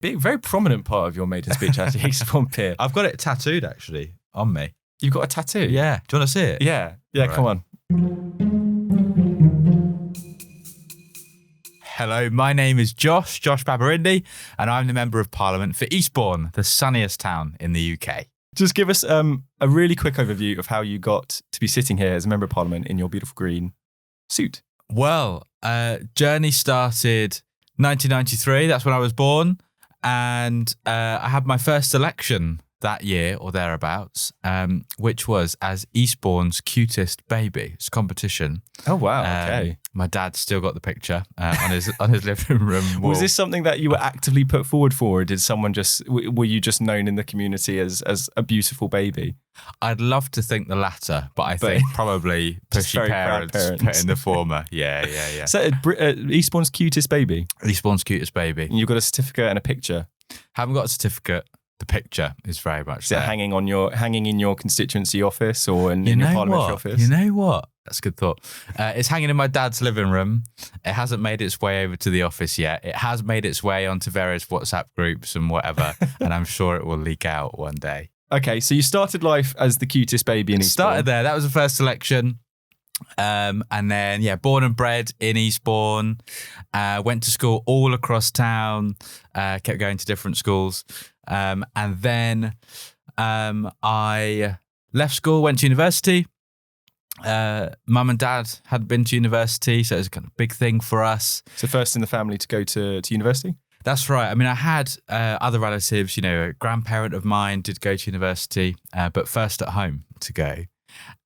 big, very prominent part of your maiden speech, actually, Eastbourne Pier. I've got it tattooed actually on me. You've got a tattoo? Yeah. Do you want to see it? Yeah. Right. Come on. Hello, my name is Josh Babarinde, and I'm the Member of Parliament for Eastbourne, the sunniest town in the UK. Just give us a really quick overview of how you got to be sitting here as a Member of Parliament in your beautiful green suit. Well, journey started 1993. That's when I was born. And I had my first election that year or thereabouts, which was as Eastbourne's cutest baby. It's a competition. Oh, wow. Okay. My dad still got the picture on his living room wall. Was this something that you were actively put forward for? Or did someone were you just known in the community as a beautiful baby? I'd love to think the latter, but I think probably pushy parents put in the former. Yeah. So Eastbourne's cutest baby? Eastbourne's cutest baby. And you've got a certificate and a picture? Haven't got a certificate. The picture is very much there. Hanging in your constituency office or in your parliamentary office? You know what? That's a good thought. It's hanging in my dad's living room. It hasn't made its way over to the office yet. It has made its way onto various WhatsApp groups and whatever, and I'm sure it will leak out one day. Okay, so you started life as the cutest baby in Eastbourne. Started there. That was the first selection. And then, born and bred in Eastbourne. Went to school all across town. Kept going to different schools. And then I left school, went to university. Mum and dad had been to university, so it was a kind of big thing for us. So first in the family to go to university? That's right. I mean, I had other relatives, a grandparent of mine did go to university, but first at home to go.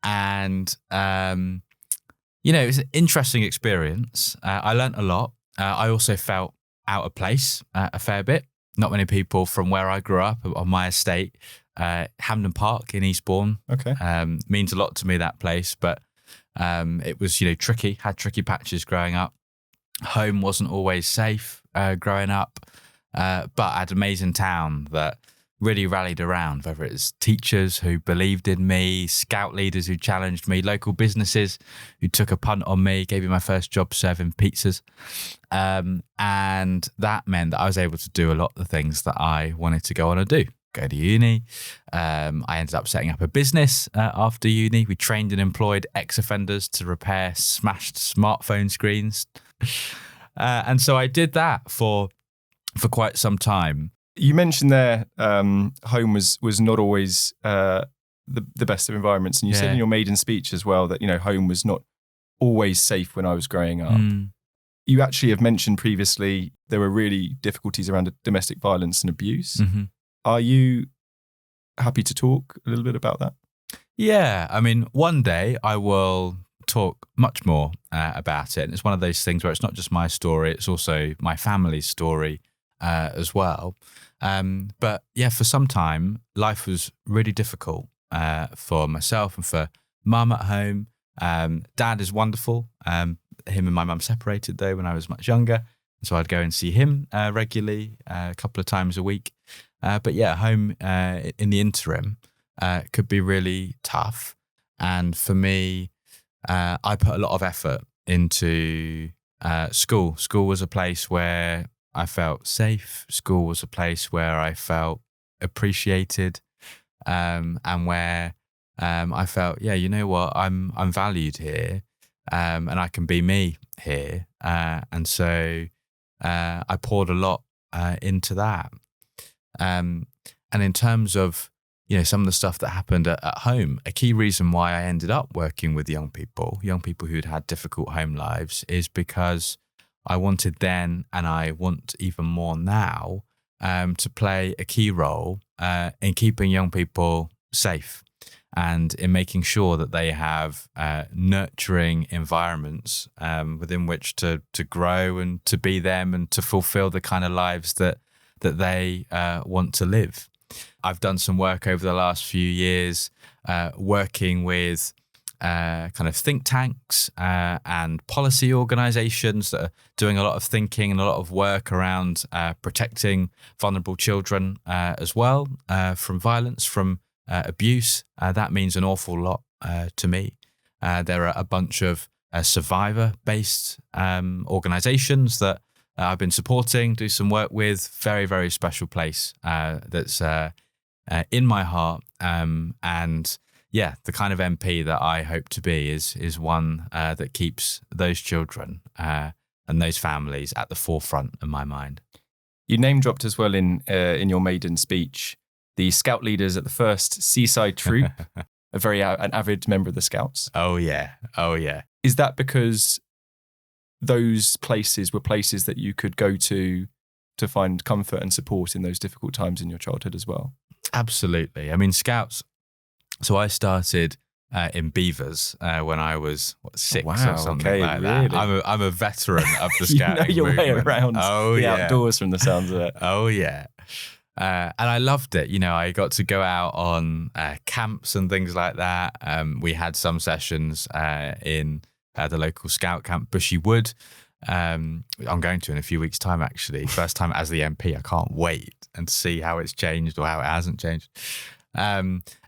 And, it was an interesting experience. I learnt a lot. I also felt out of place a fair bit. Not many people from where I grew up on my estate, Hampden Park in Eastbourne. Okay. Means a lot to me, that place. But it was, tricky, had tricky patches growing up. Home wasn't always safe growing up, but I had an amazing town that really rallied around, whether it's teachers who believed in me, scout leaders who challenged me, local businesses who took a punt on me, gave me my first job serving pizzas. And that meant that I was able to do a lot of the things that I wanted to go on and do. Go to uni. I ended up setting up a business after uni. We trained and employed ex-offenders to repair smashed smartphone screens. And so I did that for quite some time. You mentioned there home was not always the best of environments. And you said in your maiden speech as well that, home was not always safe when I was growing up. You actually have mentioned previously there were really difficulties around domestic violence and abuse. Mm-hmm. Are you happy to talk a little bit about that? Yeah. I mean, one day I will talk much more about it. And it's one of those things where it's not just my story, it's also my family's story as well. But yeah, for some time, life was really difficult for myself and for mum at home. Dad is wonderful. Him and my mum separated though when I was much younger. So I'd go and see him regularly, a couple of times a week. But yeah, home in the interim could be really tough. And for me, I put a lot of effort into school. School was a place where I felt safe. School was a place where I felt appreciated, and where I felt, you know what, I'm valued here, and I can be me here. And so I poured a lot into that. And in terms of some of the stuff that happened at home, a key reason why I ended up working with young people who'd had difficult home lives, is because I wanted then, and I want even more now, to play a key role in keeping young people safe and in making sure that they have nurturing environments within which to grow and to be them and to fulfill the kind of lives that they want to live. I've done some work over the last few years working with kind of think tanks and policy organisations that are doing a lot of thinking and a lot of work around protecting vulnerable children as well from violence, from abuse. That means an awful lot to me. There are a bunch of survivor-based organisations that I've been supporting, do some work with. Very, very special place that's in my heart. And yeah, the kind of MP that I hope to be is one that keeps those children and those families at the forefront of my mind. You name dropped as well in your maiden speech the scout leaders at the first Seaside Troop, an avid member of the Scouts. Oh yeah. Is that because those places were places that you could go to find comfort and support in those difficult times in your childhood as well? Absolutely. I mean, Scouts. So I started in Beavers when I was 6 or something like really? that. I'm a veteran of the scouting you know your movement. way around the outdoors from the sounds of it. Oh yeah. And I loved it. I got to go out on camps and things like that. We had some sessions in the local scout camp, Bushy Wood. I'm going to in a few weeks' time, actually. First time as the MP. I can't wait and see how it's changed or how it hasn't changed.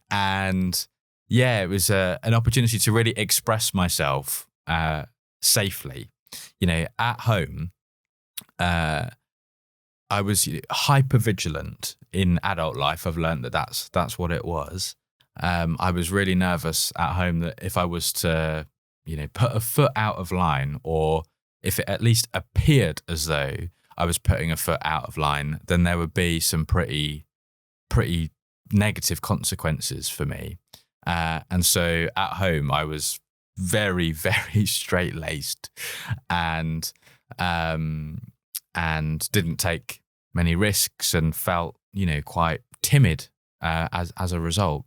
And yeah, it was an opportunity to really express myself safely. At home, I was hyper vigilant. In adult life, I've learned that that's what it was. I was really nervous at home that if I was to, put a foot out of line, or if it at least appeared as though I was putting a foot out of line, then there would be some pretty negative consequences for me. And so at home, I was very, very straight-laced and didn't take many risks and felt, quite timid as a result.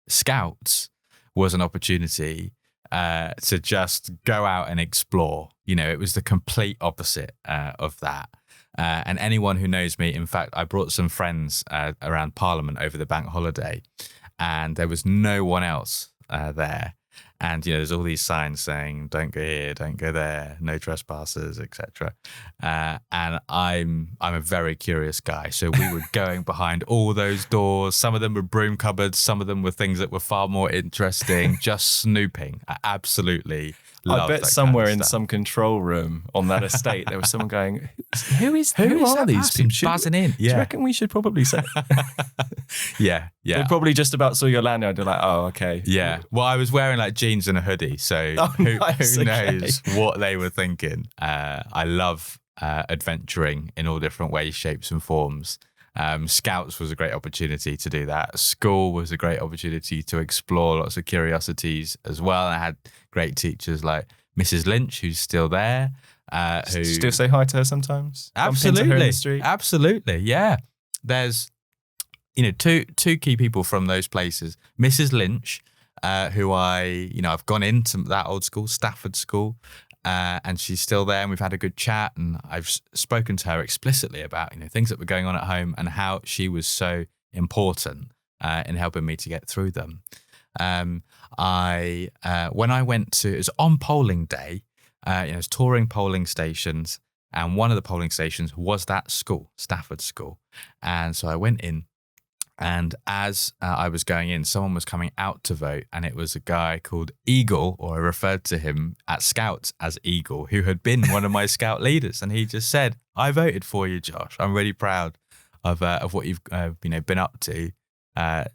Scouts was an opportunity to just go out and explore. It was the complete opposite of that. And anyone who knows me, in fact, I brought some friends around Parliament over the bank holiday, and there was no one else there. And there's all these signs saying, "Don't go here, don't go there, no trespassers," etc. And I'm a very curious guy, so we were going behind all those doors. Some of them were broom cupboards, some of them were things that were far more interesting. Just snooping. I absolutely loved I bet that somewhere kind of in stuff. some control room on that estate there was someone going, "Who are that these person people buzzing in?" Do you reckon we should probably say? Yeah. They probably just about saw your lanyard. They're like, "Oh, okay." Yeah. Well, I was wearing like jeans and a hoodie, so Nice, who okay. knows what they were thinking. I love adventuring in all different ways, shapes and forms. Scouts was a great opportunity to do that. School was a great opportunity to explore lots of curiosities as well. I had great teachers like Mrs. Lynch, who's still there. Who Still say hi to her sometimes? Bump into absolutely, her in the street? absolutely, yeah. There's two key people from those places. Mrs. Lynch, who I've gone into that old school, Stafford School, and she's still there, and we've had a good chat, and I've spoken to her explicitly about things that were going on at home and how she was so important in helping me to get through them. When I went to, it was on polling day, I was touring polling stations, and one of the polling stations was that school, Stafford School, and so I went in. And as I was going in, someone was coming out to vote, and it was a guy called Eagle, or I referred to him at Scouts as Eagle, who had been one of my Scout leaders. And he just said, "I voted for you, Josh. I'm really proud of what you've been up to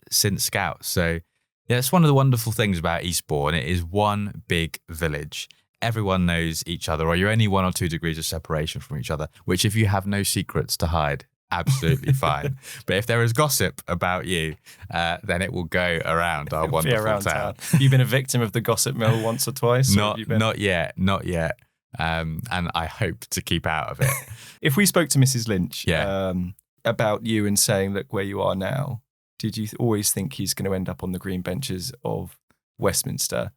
since Scouts." So yeah, it's one of the wonderful things about Eastbourne. It is one big village. Everyone knows each other, or you're only 1 or 2 degrees of separation from each other, which if you have no secrets to hide, absolutely fine. But if there is gossip about you, then it will go around our wonderful town. Have you been a victim of the gossip mill once or twice? Not yet. And I hope to keep out of it. If we spoke to Mrs. Lynch about you and saying, "Look where you are now," did you always think he's going to end up on the green benches of Westminster?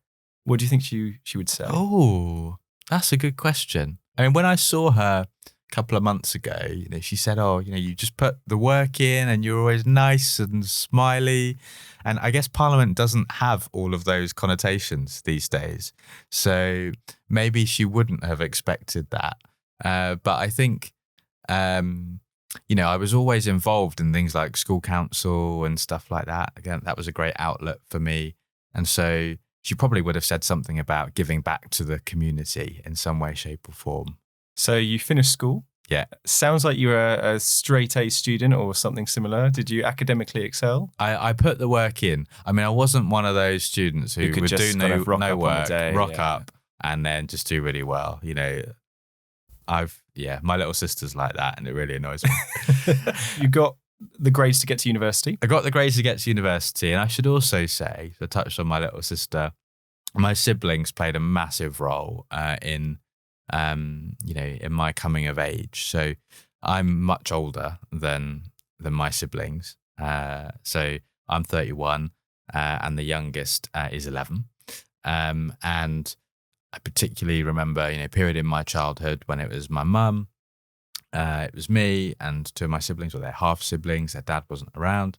What do you think she would say? Oh, that's a good question. I mean, when I saw her a couple of months ago, she said, "Oh, you just put the work in and you're always nice and smiley." And I guess Parliament doesn't have all of those connotations these days. So maybe she wouldn't have expected that. But I think, I was always involved in things like school council and stuff like that. Again, that was a great outlet for me. And so she probably would have said something about giving back to the community in some way, shape or form. So you finished school. Yeah. Sounds like you were a straight A student or something similar. Did you academically excel? I put the work in. I mean, I wasn't one of those students who would do no work, rock up, and then just do really well. You know, my little sister's like that, and it really annoys me. You got the grades to get to university? I got the grades to get to university, and I should also say, I touched on my little sister, my siblings played a massive role in my coming of age. So I'm much older than my siblings. So I'm 31, and the youngest is 11. And I particularly remember, a period in my childhood when it was my mum, it was me and two of my siblings, or their half siblings. Their dad wasn't around.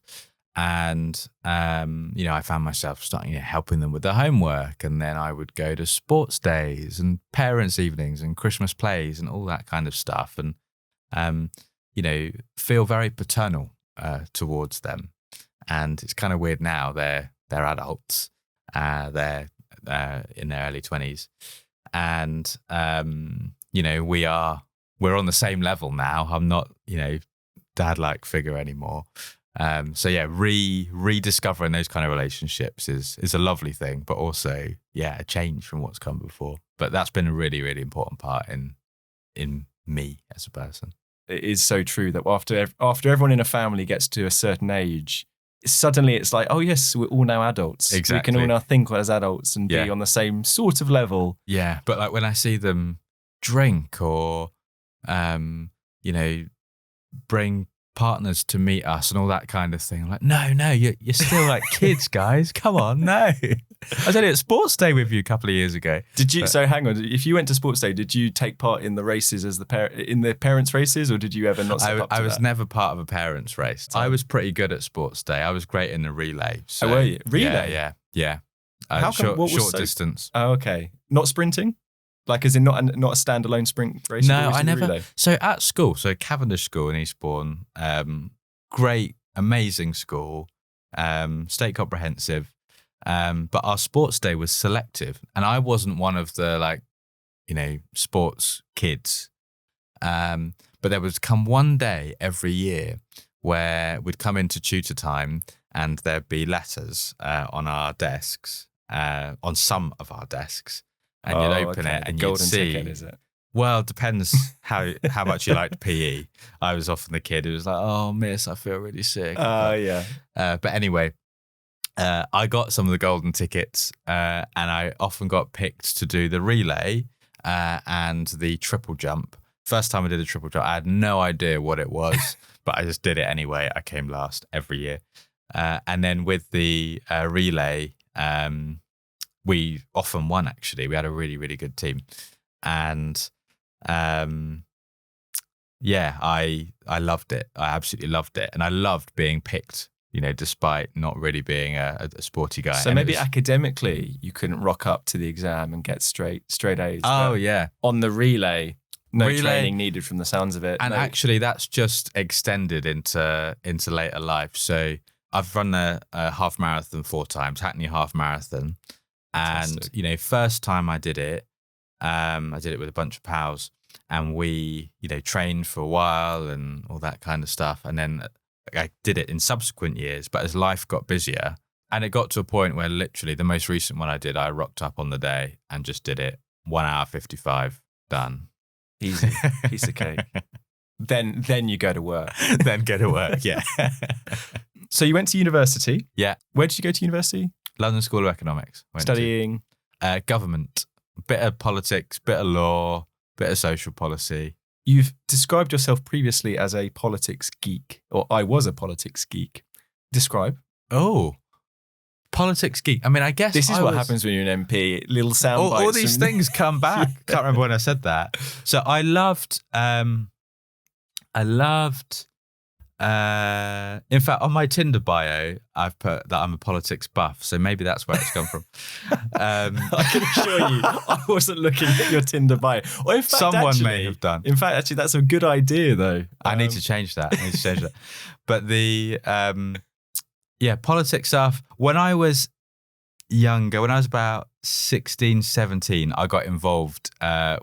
And, I found myself starting helping them with their homework. And then I would go to sports days and parents' evenings and Christmas plays and all that kind of stuff. And, feel very paternal towards them. And it's kind of weird now. They're adults. They're in their early 20s. And, we're on the same level now. I'm not, dad-like figure anymore. Rediscovering those kind of relationships is a lovely thing, but also, a change from what's come before. But that's been a really, really important part in me as a person. It is so true that after everyone in a family gets to a certain age, suddenly it's like, oh yes, we're all now adults. Exactly. We can all now think as adults and be on the same sort of level. Yeah, but like when I see them drink or, bring partners to meet us and all that kind of thing, I'm like, no, you're still like kids, guys. Come on, no. I was only at sports day with you a couple of years ago. Did you? So hang on. If you went to sports day, did you take part in the races as in the parents' races, or did you ever not step up to I was that? never part of a parents' race. I was pretty good at sports day. I was great in the relay. So, were you? Relay? Yeah. How come, short distance. Oh, okay. Not sprinting? Like, as in not a standalone sprint race? No, I never. Relay? So at school, Cavendish School in Eastbourne, great, amazing school, state comprehensive. But our sports day was selective, and I wasn't one of the sports kids. But there would come one day every year where we'd come into tutor time, and there'd be letters on our desks, on some of our desks, and you'd open it and you'd see. Ticket, is it? Well, it depends how much you liked PE. I was often the kid who was like, "Oh, miss, I feel really sick." But anyway. I got some of the golden tickets, and I often got picked to do the relay and the triple jump. First time I did the triple jump, I had no idea what it was, but I just did it anyway. I came last every year. And then with the relay, we often won, actually. We had a really, really good team. And I loved it. I absolutely loved it. And I loved being picked, despite not really being a sporty guy. So maybe academically you couldn't rock up to the exam and get straight A's. Oh, yeah. On the relay, training needed from the sounds of it. And actually that's just extended into later life. So I've run a half marathon 4 times, Hackney half marathon. Fantastic. And, first time I did it with a bunch of pals, and we, trained for a while and all that kind of stuff. And then I did it in subsequent years, but as life got busier, and it got to a point where literally the most recent one I did, I rocked up on the day and just did it. 1 hour 55, done. Easy, piece of cake. Then you go to work. Then go to work, yeah. So you went to university? Yeah. Where did you go to university? London School of Economics. Studying? Government. Bit of politics, bit of law, bit of social policy. You've described yourself previously as a politics geek, or I was a politics geek. Describe. Oh, politics geek. I mean, I guess this is what happens when you're an MP. Little sound bites. All these things come back. Can't remember when I said that. So I loved. In fact, on my Tinder bio, I've put that I'm a politics buff. So maybe that's where it's come from. I can assure you, I wasn't looking at your Tinder bio. Or in fact, someone may have done. In fact, actually, that's a good idea, though. I need to change that. But the politics stuff. When I was younger, when I was about 16, 17, I got involved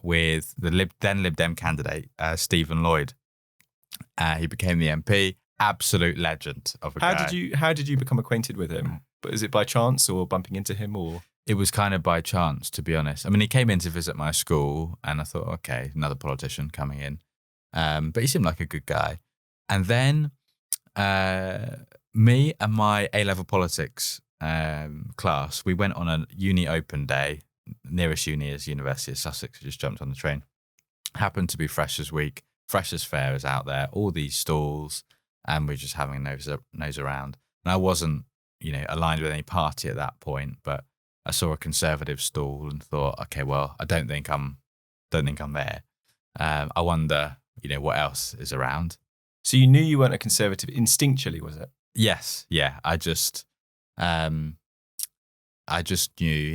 with the then Lib Dem candidate, Stephen Lloyd. He became the MP. Absolute legend of a guy. How did you become acquainted with him? Is it by chance or bumping into him or? It was kind of by chance, to be honest. I mean, he came in to visit my school and I thought, okay, another politician coming in. But he seemed like a good guy. And then me and my A-level politics class, we went on a uni open day. Nearest uni is University of Sussex. I just jumped on the train. Happened to be Freshers Week. Freshers Fair is out there, all these stalls, and we're just having a nose around. And I wasn't, aligned with any party at that point, but I saw a Conservative stall and thought, okay, well, I don't think I'm there. I wonder, what else is around. So you knew you weren't a Conservative instinctually, was it? Yes, yeah. I just knew,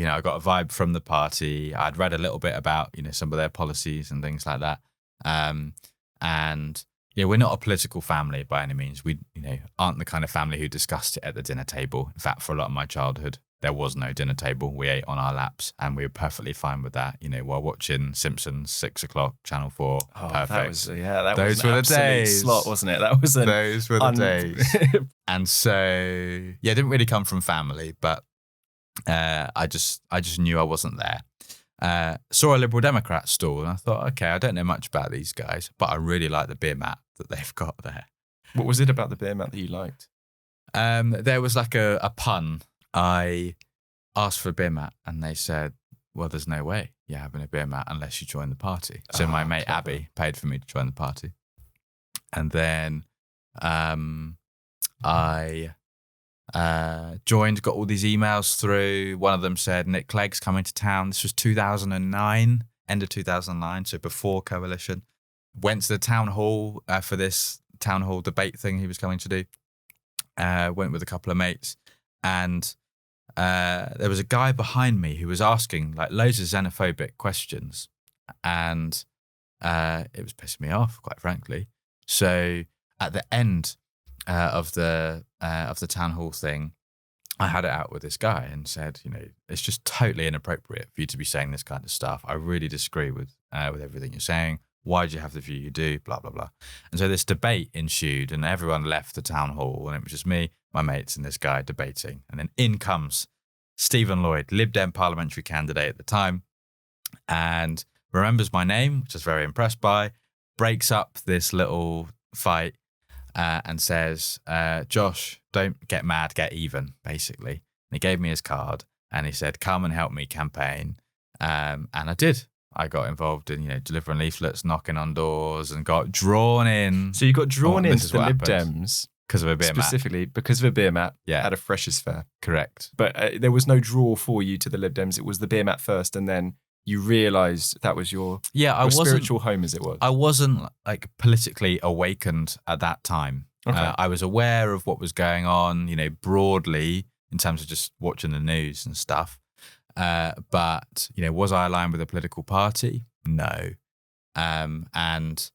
I got a vibe from the party. I'd read a little bit about, some of their policies and things like that. And we're not a political family by any means. We, aren't the kind of family who discussed it at the dinner table. In fact, for a lot of my childhood, there was no dinner table. We ate on our laps and we were perfectly fine with that, while watching Simpsons, 6 o'clock, Channel 4. Oh, perfect. Those were the days. Slot, wasn't it? Those were the days. And so, it didn't really come from family, but I just knew I wasn't there. Saw a Liberal Democrat stall and I thought, okay, I don't know much about these guys, but I really like the beer mat that they've got there. What was it about the beer mat that you liked? There was like a pun. I asked for a beer mat and they said, well, there's no way you're having a beer mat unless you join the party. So my mate clever. Abby paid for me to join the party. And then I joined, got all these emails through. One of them said, Nick Clegg's coming to town. This was 2009, end of 2009, so before Coalition. Went to the town hall for this town hall debate thing he was coming to do. Went with a couple of mates. And there was a guy behind me who was asking like loads of xenophobic questions. And it was pissing me off, quite frankly. So at the end of the town hall thing, I had it out with this guy and said, it's just totally inappropriate for you to be saying this kind of stuff. I really disagree with everything you're saying. Why do you have the view you do? Blah, blah, blah. And so this debate ensued and everyone left the town hall and it was just me, my mates and this guy debating. And then in comes Stephen Lloyd, Lib Dem parliamentary candidate at the time, and remembers my name, which I was very impressed by, breaks up this little fight and says, Josh, don't get mad, get even, basically. And he gave me his card and he said, come and help me campaign. And I did. I got involved in, delivering leaflets, knocking on doors and got drawn in. So you got drawn into the Lib Dems because of a beer mat. Specifically because of a beer mat at a Freshers Fair. Correct. But there was no draw for you to the Lib Dems. It was the beer mat first and then you realised that was your spiritual home, as it was. I wasn't like politically awakened at that time. Okay. I was aware of what was going on, broadly in terms of just watching the news and stuff. But, was I aligned with a political party? No. And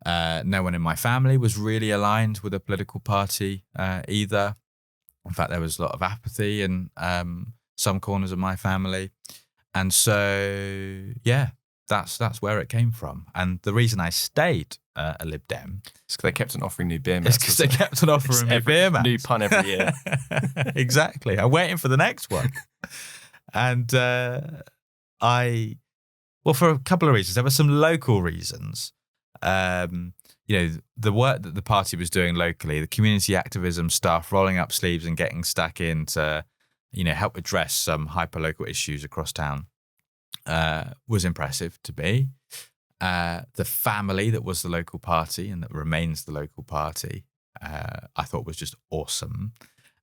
no one in my family was really aligned with a political party either. In fact, there was a lot of apathy in some corners of my family. And so, that's where it came from. And the reason I stayed a Lib Dem is because they kept on offering new beer mats. It's because they kept on offering me beer mats. New pun every year. Exactly. I'm waiting for the next one. And for a couple of reasons. There were some local reasons. The work that the party was doing locally, the community activism stuff, rolling up sleeves and getting stuck in to, help address some hyper-local issues across town was impressive to me. The family that was the local party and that remains the local party, I thought was just awesome.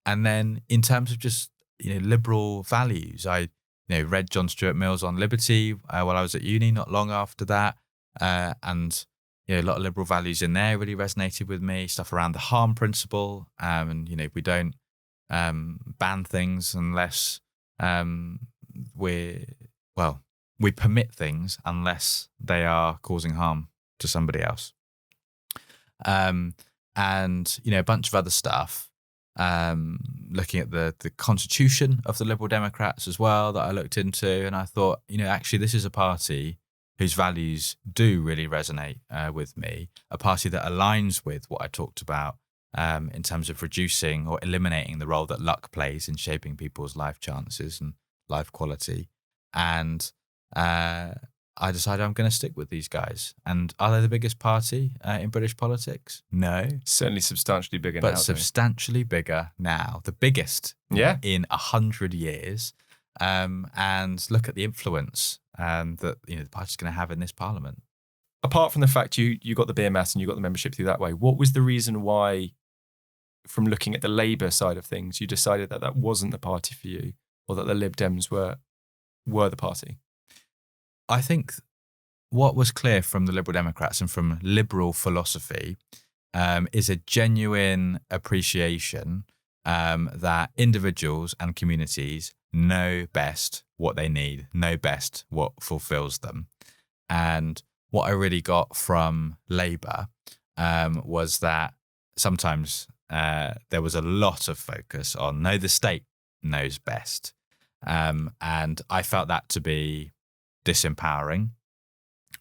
And then in terms of just, liberal values, I, read John Stuart Mill's On Liberty while I was at uni, not long after that. And, a lot of liberal values in there really resonated with me, stuff around the harm principle. And, we don't ban things unless we permit things unless they are causing harm to somebody else. And, a bunch of other stuff. looking at the constitution of the Liberal Democrats as well that I looked into. And I thought, actually, this is a party whose values do really resonate with me, a party that aligns with what I talked about in terms of reducing or eliminating the role that luck plays in shaping people's life chances and life quality. And I decided I'm going to stick with these guys. And are they the biggest party in British politics? No. Certainly substantially bigger now. But substantially bigger now. The biggest in 100 years. And look at the influence that the party's going to have in this parliament. Apart from the fact you got the beer mass and you got the membership through that way, what was the reason why, from looking at the Labour side of things, you decided that wasn't the party for you, or that the Lib Dems were the party? I think what was clear from the Liberal Democrats and from liberal philosophy is a genuine appreciation that individuals and communities know best what they need, know best what fulfills them. And what I really got from Labour was that sometimes there was a lot of focus on, no, the state knows best. And I felt that to be disempowering.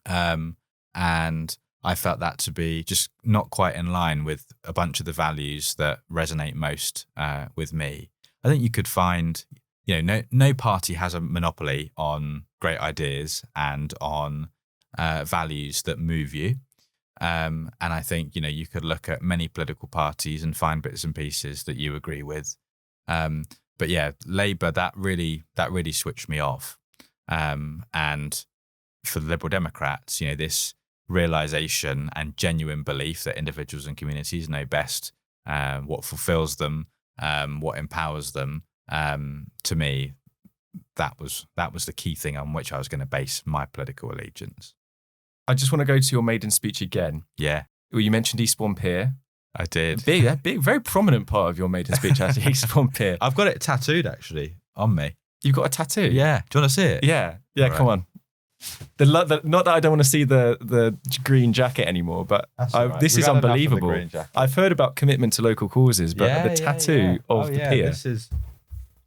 And I felt that to be just not quite in line with a bunch of the values that resonate most with me. I think you could find, no party has a monopoly on great ideas and on values that move you. And I think, you could look at many political parties and find bits and pieces that you agree with. But yeah, Labour, that really switched me off. And for the Liberal Democrats, this realisation and genuine belief that individuals and communities know best what fulfills them, what empowers them, to me, that was the key thing on which I was going to base my political allegiance. I just want to go to your maiden speech again. Yeah. Well, you mentioned Eastbourne Pier. I did. Big, very prominent part of your maiden speech, actually, Eastbourne Pier. I've got it tattooed, actually, on me. You've got a tattoo? Yeah. Do you want to see it? Yeah. Right. Come on. Not that I don't want to see the green jacket anymore, but this is unbelievable. I've heard about commitment to local causes, but the tattoo of the pier.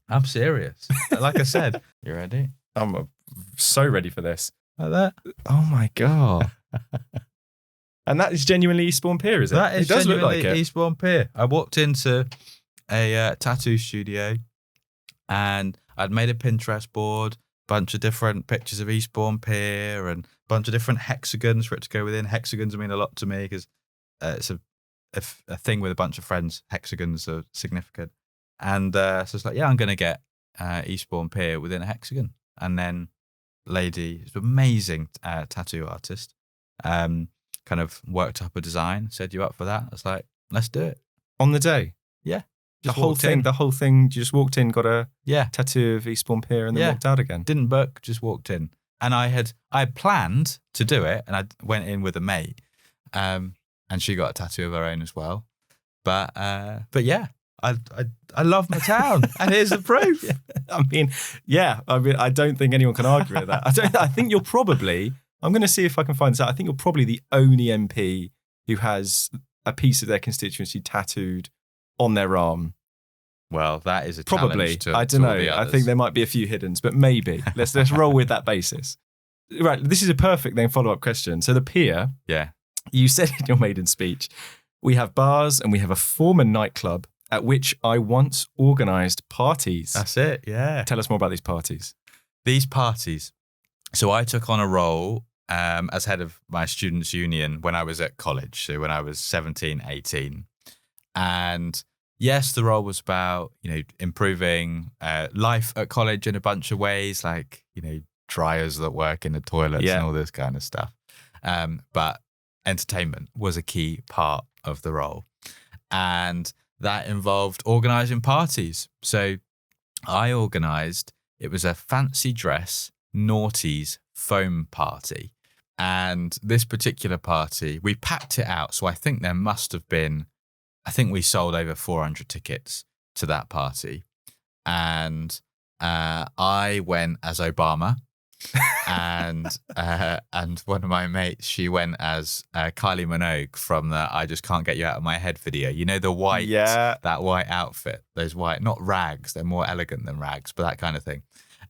I'm serious. Like I said. You ready? I'm so ready for this. Like that? Oh my God. And that is genuinely Eastbourne Pier, is it? That is it does genuinely look like it. Eastbourne Pier. I walked into a tattoo studio and I'd made a Pinterest board, bunch of different pictures of Eastbourne Pier and a bunch of different hexagons for it to go within. Hexagons mean a lot to me because it's a thing with a bunch of friends. Hexagons are significant. And so it's like, I'm going to get Eastbourne Pier within a hexagon. And then lady, who's an amazing tattoo artist, kind of worked up a design, said, "You up for that?" I was like, "Let's do it." On the day? Yeah. The whole thing, you just walked in, got a tattoo of Eastbourne Pier and then walked out again? Didn't book, just walked in. And I planned to do it and I went in with a mate and she got a tattoo of her own as well. But yeah, I love my town and here's the proof. I don't think anyone can argue with that. I think you're probably, I'm going to see if I can find this out. I think you're probably the only MP who has a piece of their constituency tattooed on their arm. Well, that is a probably. Challenge to I don't know. I think there might be a few hiddens, but maybe. Let's roll with that basis. Right. This is a perfect then follow-up question. So the pier, you said in your maiden speech, we have bars and we have a former nightclub at which I once organised parties. That's it, yeah. Tell us more about these parties. These parties. So I took on a role as head of my students' union when I was at college, so when I was 17, 18. And yes, the role was about, improving life at college in a bunch of ways, like, dryers that work in the toilets and all this kind of stuff. But entertainment was a key part of the role. And that involved organising parties. So I organised, it was a fancy dress, noughties foam party. And this particular party, we packed it out. So I think there must have been, we sold over 400 tickets to that party. And I went as Obama And one of my mates, she went as Kylie Minogue from the "I Just Can't Get You Out of My Head" video. You know, the white, that white outfit, those white, not rags, they're more elegant than rags, but that kind of thing.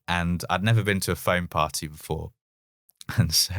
And I'd never been to a foam party before. And so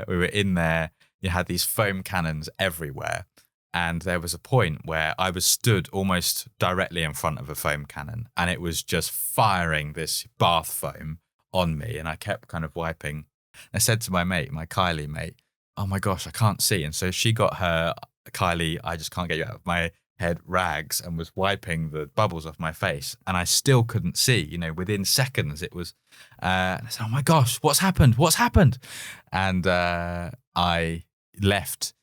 we were in there, you had these foam cannons everywhere. And there was a point where I was stood almost directly in front of a foam cannon, and it was just firing this bath foam on me. And I kept kind of wiping. I said to my mate, my Kylie mate, "Oh my gosh, I can't see." And so she got her Kylie, "I Just Can't Get You Out of My Head" rags and was wiping the bubbles off my face. And I still couldn't see, you know, within seconds it was, and I said, "Oh my gosh, what's happened? What's happened?" And I left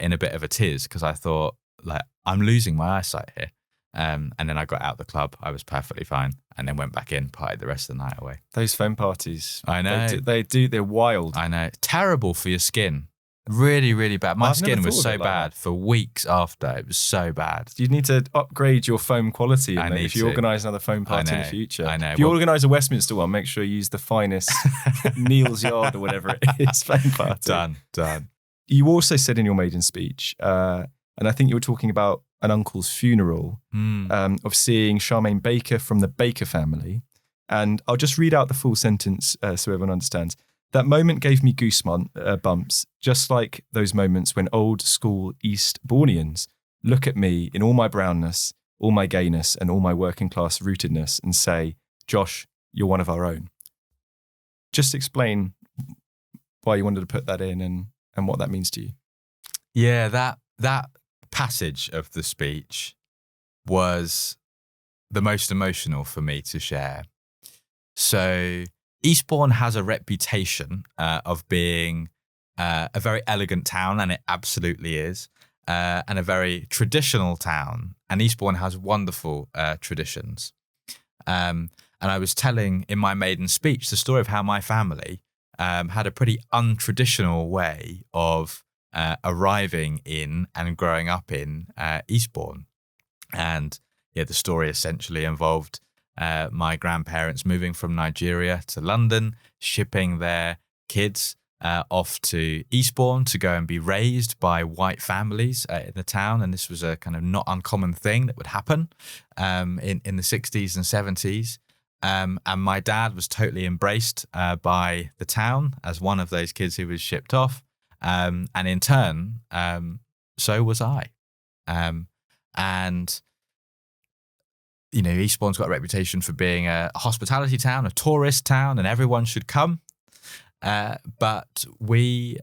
in a bit of a tiz because I thought, like, I'm losing my eyesight here. And then I got out the club. I was perfectly fine, and then went back in, partied the rest of the night away. Those foam parties, I know they're wild. I know, terrible for your skin. Really, really bad. My skin was so bad for weeks after. It was so bad. You need to upgrade your foam quality if you organise another foam party in the future. I know. If you organise a Westminster one, make sure you use the finest Neil's Yard or whatever it is foam party. Done. You also said in your maiden speech, and I think you were talking about an uncle's funeral, of seeing Charmaine Baker from the Baker family. And I'll just read out the full sentence so everyone understands. "That moment gave me goosebumps, just like those moments when old school Eastbournians look at me in all my brownness, all my gayness, and all my working class rootedness and say, 'Josh, you're one of our own.'" Just explain why you wanted to put that in and what that means to you. Yeah, that passage of the speech was the most emotional for me to share. So Eastbourne has a reputation of being a very elegant town, and it absolutely is, and a very traditional town. And Eastbourne has wonderful traditions. And I was telling in my maiden speech the story of how my family had a pretty untraditional way of arriving in and growing up in Eastbourne. And yeah, the story essentially involved my grandparents moving from Nigeria to London, shipping their kids off to Eastbourne to go and be raised by white families in the town. And this was a kind of not uncommon thing that would happen in the 60s and 70s. And my dad was totally embraced by the town as one of those kids who was shipped off. And in turn, so was I. And, you know, Eastbourne's got a reputation for being a hospitality town, a tourist town, and everyone should come. But we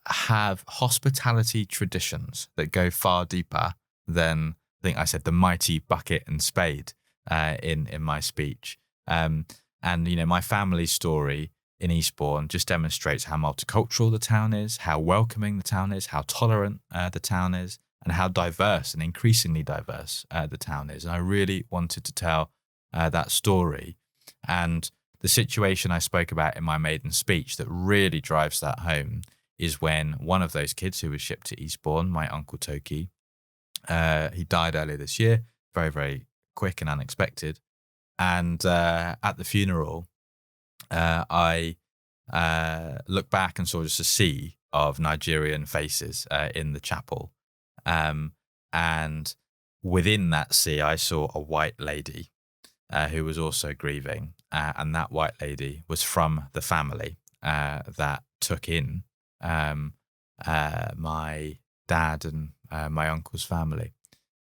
have hospitality traditions that go far deeper than, I think I said, the mighty bucket and spade in my speech. And, you know, my family's story in Eastbourne just demonstrates how multicultural the town is, how welcoming the town is, how tolerant the town is, and how diverse and increasingly diverse the town is. And I really wanted to tell that story. And the situation I spoke about in my maiden speech that really drives that home is when one of those kids who was shipped to Eastbourne, my uncle Toki, he died earlier this year, very, very quick and unexpected. And at the funeral, I looked back and saw just a sea of Nigerian faces in the chapel. And within that sea, I saw a white lady who was also grieving. And that white lady was from the family that took in my dad and my uncle's family,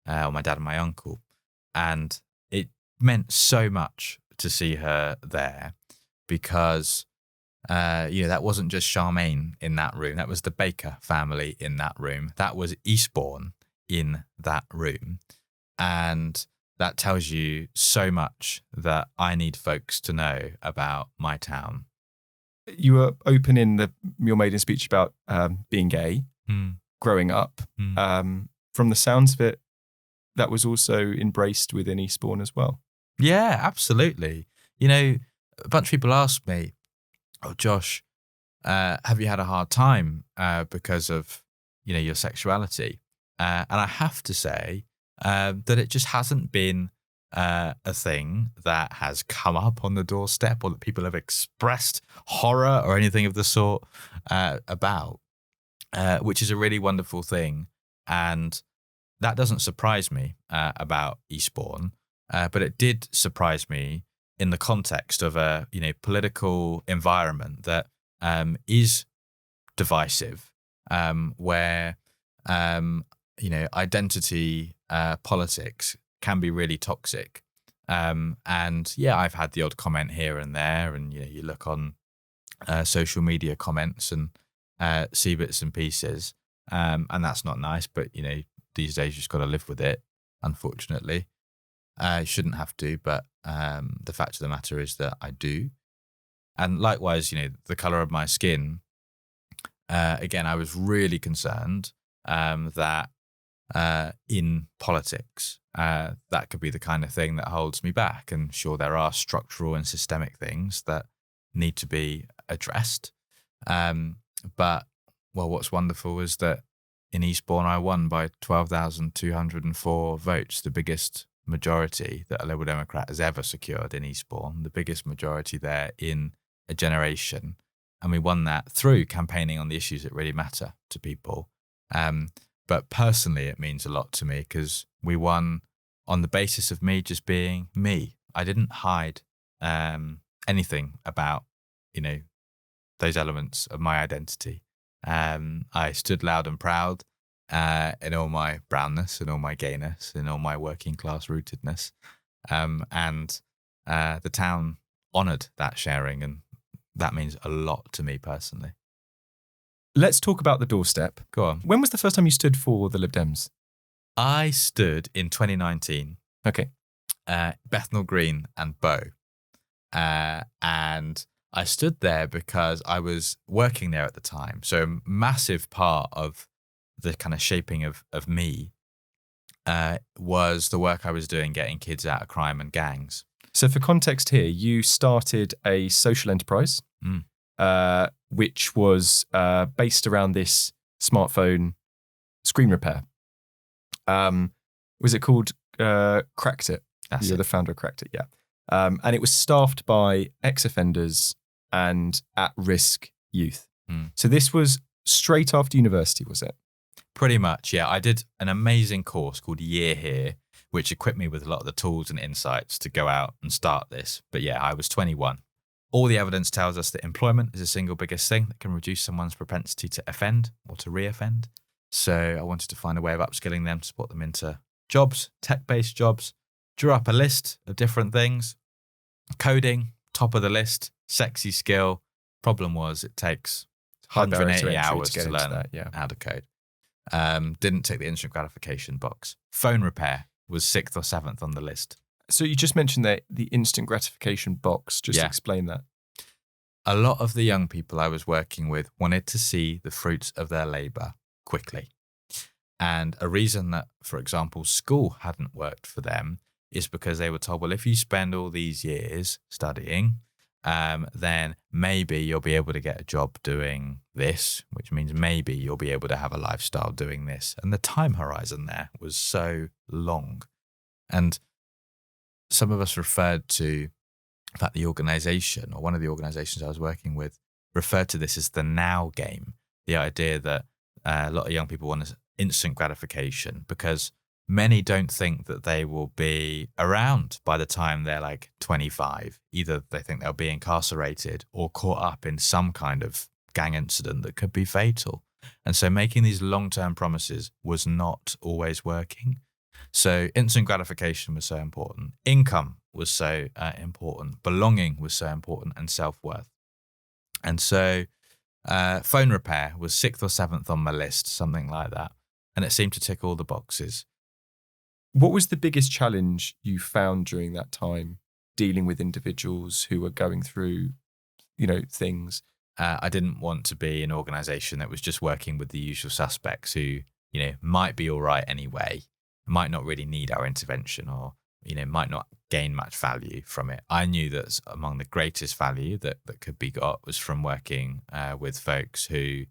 or my dad and my uncle. And it meant so much to see her there because, that wasn't just Charmaine in that room. That was the Baker family in that room. That was Eastbourne in that room. And that tells you so much that I need folks to know about my town. You were open in your maiden speech about being gay, growing up. From the sounds of it, that was also embraced within Eastbourne as well. Yeah, absolutely. You know, a bunch of people ask me, "Oh, Josh, have you had a hard time because of, your sexuality?" And I have to say that it just hasn't been a thing that has come up on the doorstep or that people have expressed horror or anything of the sort about, which is a really wonderful thing. And that doesn't surprise me about Eastbourne, but it did surprise me in the context of a political environment that is divisive, where identity politics can be really toxic. And yeah, I've had the odd comment here and there, and you look on social media comments and see bits and pieces, and that's not nice. But these days you just got to live with it. Unfortunately, I shouldn't have to, but the fact of the matter is that I do. And likewise, the color of my skin. Again, I was really concerned that in politics, that could be the kind of thing that holds me back. And sure, there are structural and systemic things that need to be addressed. But what's wonderful is that in Eastbourne, I won by 12,204 votes, the biggest majority that a Liberal Democrat has ever secured in Eastbourne, the biggest majority there in a generation. And we won that through campaigning on the issues that really matter to people. But personally, it means a lot to me because we won on the basis of me just being me. I didn't hide anything about, those elements of my identity. I stood loud and proud in all my brownness, in all my gayness, in all my working class rootedness. And the town honoured that sharing, and that means a lot to me personally. Let's talk about the doorstep. Go on. When was the first time you stood for the Lib Dems? I stood in 2019. Okay. Bethnal Green and Bow. And I stood there because I was working there at the time. So a massive part of the kind of shaping of me was the work I was doing getting kids out of crime and gangs. So for context here, you started a social enterprise, which was based around this smartphone screen repair. Was it called Cracked It? You're the founder of Cracked It, yeah. And it was staffed by ex-offenders and at-risk youth. So this was straight after university, was it? Pretty much, yeah. I did an amazing course called Year Here, which equipped me with a lot of the tools and insights to go out and start this. But yeah, I was 21. All the evidence tells us that employment is the single biggest thing that can reduce someone's propensity to offend or to re-offend. So I wanted to find a way of upskilling them to support them into jobs, tech-based jobs. Drew up a list of different things. Coding, top of the list, sexy skill. Problem was it takes 180 hours to learn how to code. Didn't tick the instant gratification box. Phone repair was 6th or 7th on the list. So you just mentioned that the instant gratification box. Just explain that. A lot of the young people I was working with wanted to see the fruits of their labour quickly. And a reason that, for example, school hadn't worked for them is because they were told, well, if you spend all these years studying, then maybe you'll be able to get a job doing this, which means maybe you'll be able to have a lifestyle doing this. And the time horizon there was so long. And some of us referred to, in fact, the organisation, or one of the organisations I was working with, referred to this as the now game. The idea that a lot of young people want instant gratification because many don't think that they will be around by the time they're like 25. Either they think they'll be incarcerated or caught up in some kind of gang incident that could be fatal. And so making these long-term promises was not always working. So instant gratification was so important. Income was so important. Belonging was so important, and self-worth. And so phone repair was 6th or 7th on my list, something like that. And it seemed to tick all the boxes. What was the biggest challenge you found during that time dealing with individuals who were going through, things? I didn't want to be an organisation that was just working with the usual suspects who, might be all right anyway, might not really need our intervention, or, might not gain much value from it. I knew that among the greatest value that could be got was from working with folks who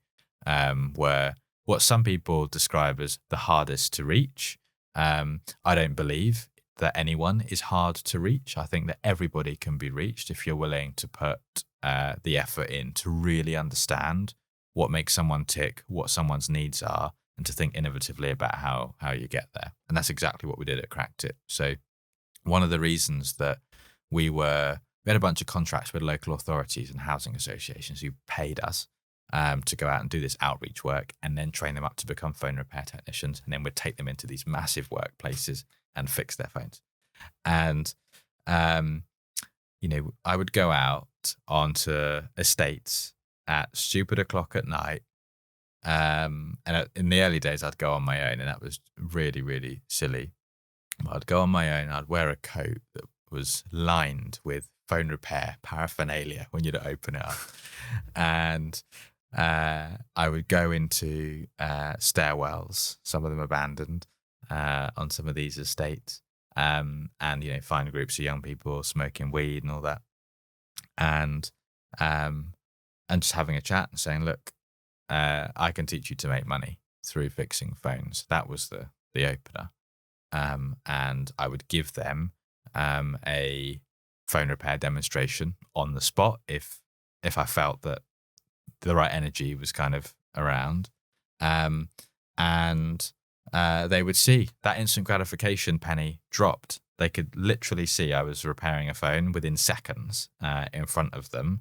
were what some people describe as the hardest to reach. I don't believe that anyone is hard to reach. I think that everybody can be reached if you're willing to put the effort in to really understand what makes someone tick, what someone's needs are, and to think innovatively about how you get there. And that's exactly what we did at Cracked It. So one of the reasons that we had a bunch of contracts with local authorities and housing associations who paid us to go out and do this outreach work and then train them up to become phone repair technicians. And then we'd take them into these massive workplaces and fix their phones. And, I would go out onto estates at stupid o'clock at night. And in the early days, I'd go on my own, and that was really, really silly. I'd go on my own. I'd wear a coat that was lined with phone repair paraphernalia when you'd open it up. And I would go into stairwells, some of them abandoned, on some of these estates, and find groups of young people smoking weed and all that, and just having a chat and saying, look, I can teach you to make money through fixing phones. That was the opener. And I would give them a phone repair demonstration on the spot if I felt that the right energy was kind of around. And they would see that instant gratification penny dropped. They could literally see I was repairing a phone within seconds in front of them.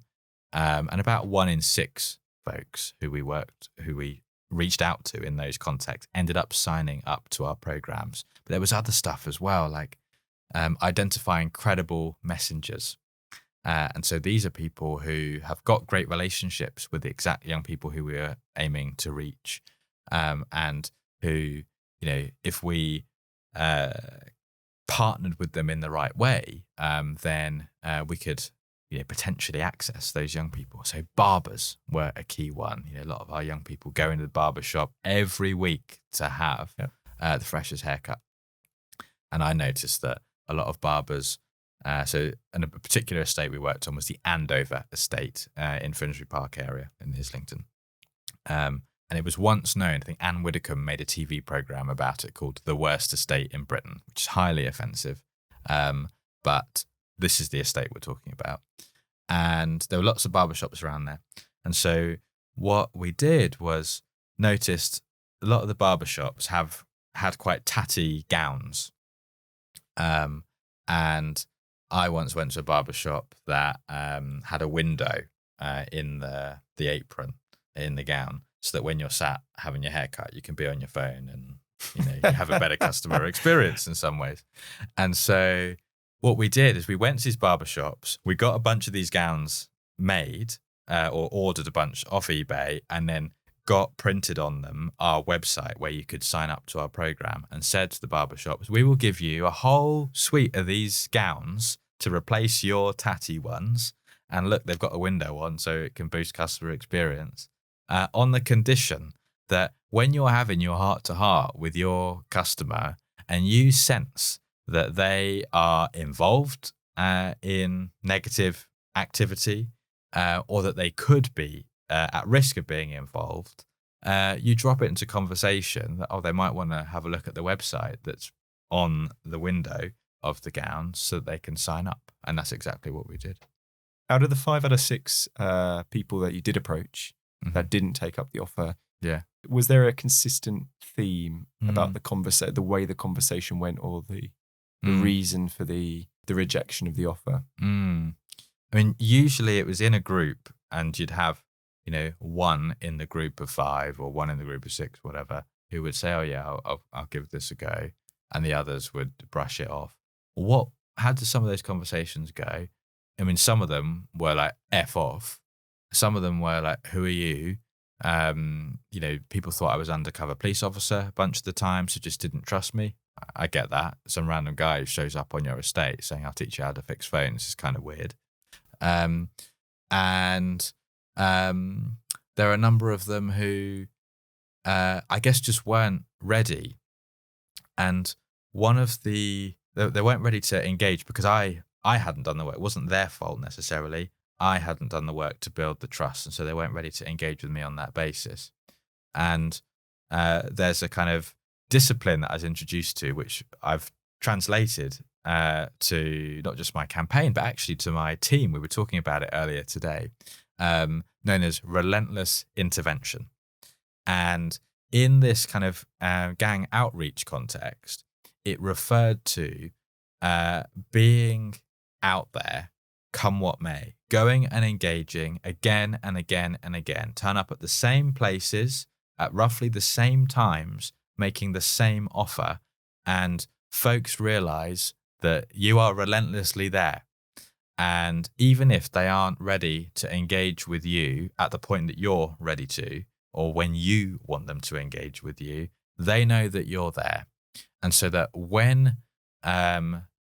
And about 1 in 6 folks who we reached out to in those contexts ended up signing up to our programs. But there was other stuff as well, like identifying credible messengers. And so these are people who have got great relationships with the exact young people who we are aiming to reach, and who, if we partnered with them in the right way, then we could potentially access those young people. So barbers were a key one. A lot of our young people go into the barber shop every week to have the freshest haircut. And I noticed that a lot of barbers, so a particular estate we worked on was the Andover estate in Finsbury Park area in Islington. And it was once known, I think Anne Widdecombe made a TV programme about it called The Worst Estate in Britain, which is highly offensive. But this is the estate we're talking about. And there were lots of barbershops around there. And so what we did was noticed a lot of the barbershops had quite tatty gowns. And I once went to a barbershop that had a window in the apron, in the gown, so that when you're sat having your haircut, you can be on your phone and you have a better customer experience in some ways. And so what we did is we went to these barbershops, we got a bunch of these gowns made or ordered a bunch off eBay, and then got printed on them our website where you could sign up to our program, and said to the barbershops, we will give you a whole suite of these gowns to replace your tatty ones. And look, they've got a window on so it can boost customer experience, on the condition that when you're having your heart-to-heart with your customer and you sense that they are involved in negative activity, or that they could be at risk of being involved, you drop it into conversation that, they might want to have a look at the website that's on the window of the gown so that they can sign up. And that's exactly what we did. Out of the 5 out of 6 people that you did approach that didn't take up the offer, was there a consistent theme about the way the conversation went, or the reason for the rejection of the offer? I mean, usually it was in a group, and you'd have, one in the group of 5 or one in the group of 6, whatever, who would say, I'll give this a go. And the others would brush it off. How did some of those conversations go? I mean, some of them were like, F off. Some of them were like, who are you? People thought I was undercover police officer a bunch of the time, so just didn't trust me. I get that. Some random guy who shows up on your estate saying, I'll teach you how to fix phones is kind of weird. And there are a number of them who I guess just weren't ready. And they weren't ready to engage because I hadn't done the work. It wasn't their fault necessarily. I hadn't done the work to build the trust, and so they weren't ready to engage with me on that basis. And there's a kind of discipline that I was introduced to, which I've translated to not just my campaign, but actually to my team. We were talking about it earlier today, known as relentless intervention. And in this kind of gang outreach context, it referred to being out there, come what may, going and engaging again and again and again, turn up at the same places at roughly the same times, making the same offer, and folks realize that you are relentlessly there. And even if they aren't ready to engage with you at the point that you're ready to, or when you want them to engage with you, they know that you're there. And so that when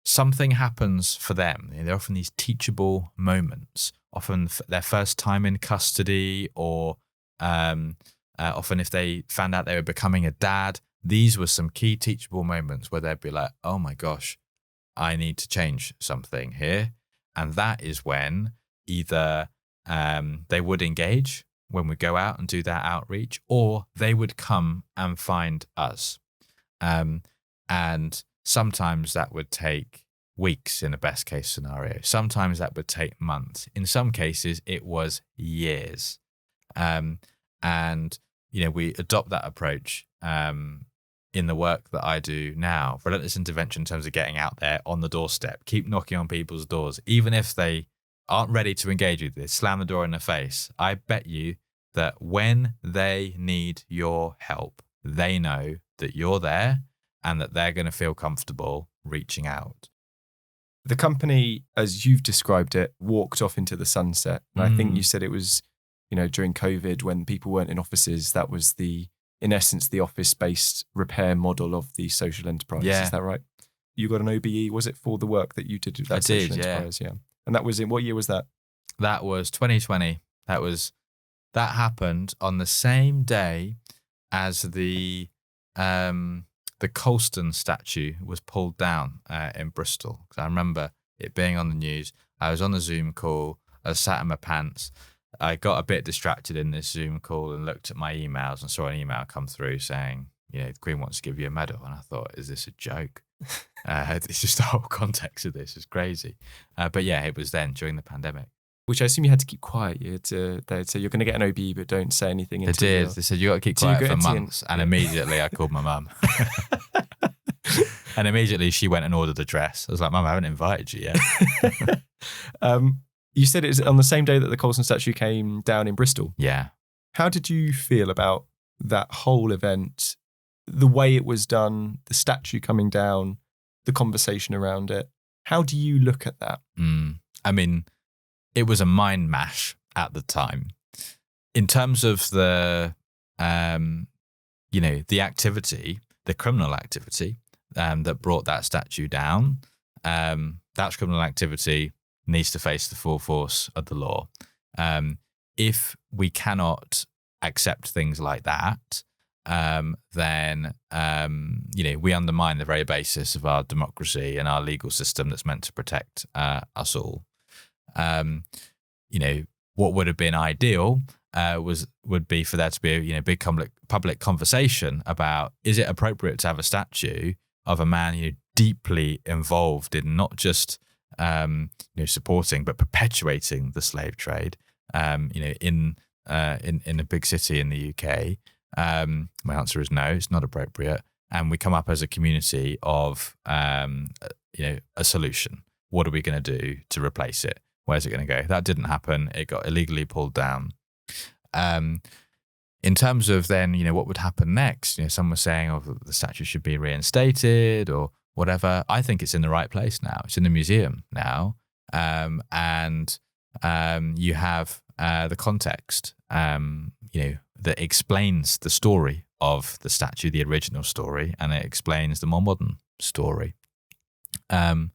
something happens for them, they're often these teachable moments, often their first time in custody, or often if they found out they were becoming a dad, these were some key teachable moments where they'd be like, oh my gosh, I need to change something here. And that is when either they would engage when we go out and do that outreach, or they would come and find us. And sometimes that would take weeks in a best case scenario. Sometimes that would take months. In some cases, it was years. And, we adopt that approach in the work that I do now. Relentless intervention in terms of getting out there on the doorstep, keep knocking on people's doors, even if they aren't ready to engage with this, slam the door in their face. I bet you that when they need your help, they know that you're there and that they're going to feel comfortable reaching out. The company, as you've described it, walked off into the sunset. And I think you said it was, during COVID when people weren't in offices, that was in essence, the office-based repair model of the social enterprise. Yeah. Is that right? You got an OBE, was it for the work that you did with that social enterprise? Yeah. And that was in, what year was that? That was 2020. That happened on the same day as the Colston statue was pulled down in Bristol. Because I remember it being on the news. I was on the Zoom call. I was sat in my pants. I got a bit distracted in this Zoom call and looked at my emails and saw an email come through saying, the Queen wants to give you a medal. And I thought, is this a joke? It's just the whole context of this is crazy. But yeah, it was then during the pandemic. Which I assume you had to keep quiet. They'd say, you're going to get an OBE, but don't say anything. They did. They said, you got to keep quiet for months. And immediately I called my mum. And immediately she went and ordered a dress. I was like, Mum, I haven't invited you yet. You said it was on the same day that the Colston statue came down in Bristol. Yeah. How did you feel about that whole event, the way it was done, the statue coming down, the conversation around it? How do you look at that? I mean, it was a mind mash at the time. In terms of the activity, the criminal activity that brought that statue down, that criminal activity needs to face the full force of the law. If we cannot accept things like that, then we undermine the very basis of our democracy and our legal system that's meant to protect us all. What would have been ideal would be for there to be a big public conversation about, is it appropriate to have a statue of a man deeply involved in not just supporting but perpetuating the slave trade in a big city in the UK? My answer is no, it's not appropriate. And we come up as a community of a solution. What are we going to do to replace it? Where's it going to go? That didn't happen. It got illegally pulled down. In terms of then, what would happen next? Some were saying, the statue should be reinstated or whatever. I think it's in the right place now. It's in the museum now. And you have the context, that explains the story of the statue, the original story, and it explains the more modern story. And